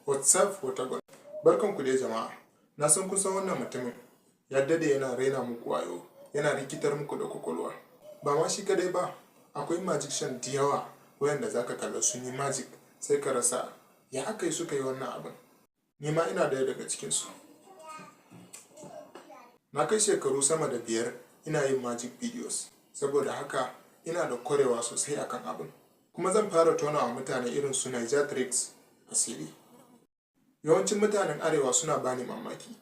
What's up, Photagon? Barkanku dai jama'a. Na san kun san wannan mutumin ya dade yana raina muku wayo, yana rikitar muku da kwakwalwa. Ba ma shi kadai ba, akwai magician da yawa wayanda zaka kalla sun yi magic sai ka rasa ya aka yi suka yi wannan abin. Ni ma ina daya daga cikin su. Na kai shekaru sama da 5 ina yin magic videos, saboda haka ina da kwarewa sosai akan abin. Kuma zan fara tona wa mutane irin su Nigertricks asiri. Yawancin mutanen arewa suna bani mamaki.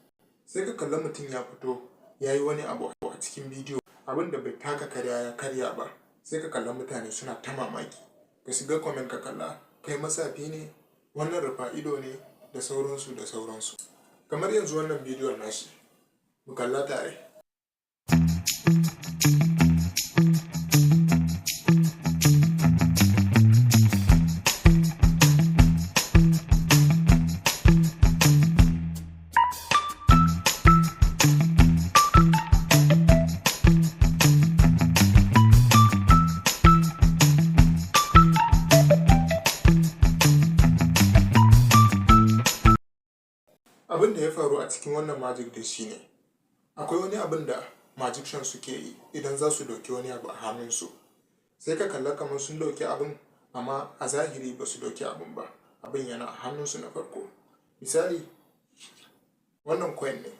Sai ka kalla mutum ya fito ya yi wani abu a cikin bidiyo, abin da bai taka karya ya karya ba. Sai ka kalla mutane suna ta mamaki. Ka shiga comment ka kalla, kai masafi ne, wannan rufa ido ne, da sauransu da sauransu. Kamar yanzu wannan bidiyon nashi, mu kalla tare. Abin da ya faru a cikin wannan magic din shine akwai wani abin da magician suke yi idan za su dauki wani abu a hannunsu. Sai ka kalla kamar sun dauki abin, amma a zahiri ba su dauki abin ba. Abin yana a hannunsu na farko. Misali, wannan coin ne.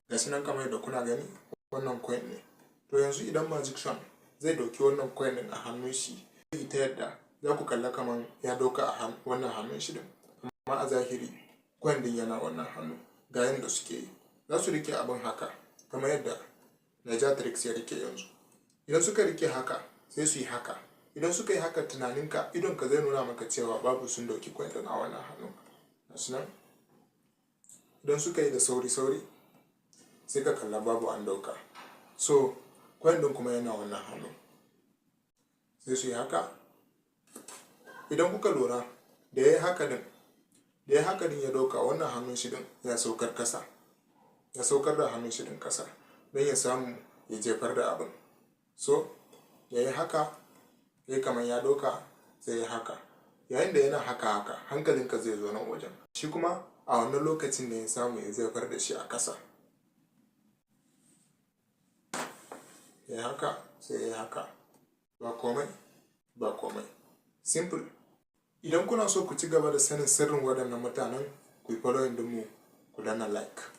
Gashi nan kamar yadda kuna gani, wannan coin ne. To yanzu idan magician zai dauki wannan coin din a hannun shi, ta yadda za ku kalla kamar ya dauka a wannan hannun shi din, amma a zahiri coin din yana wannan hannu. Ga yanda suke yi, za su rike abin haka kamar yadda Nigertricks ya rike yanzu. Idan suka rike haka sai su yi haka. Idan suka yi haka, tunaninka idonka zai nuna maka cewa babu sun dauki coin din a wannan hannu. Gashi nan. Idan suka yi da sauri sai ka kalla babu an dauka. So coin din kuma yana wannan hannu. Sai su yi haka. Idan kuka lura da ya yi haka din ya dauka, wannan hannun shi din ya saukar kasa. Ya saukar da hannun shi din kasa don ya samu ya jefar da abin. So ya yi haka, ya yi kamar ya dauka, sai ya haka. Yayin da yana haka hankalinka zai zo nan wajen. Shi kuma a wannan lokacin ne ya samu ya jefar da shi a kasa. Ya yi haka, sai ya yi haka. Ba komai. Simple. Idan kuna so ku ci gaba da sanin sirrin waɗannan mutanen, ku yi following dinmu, ku danna like.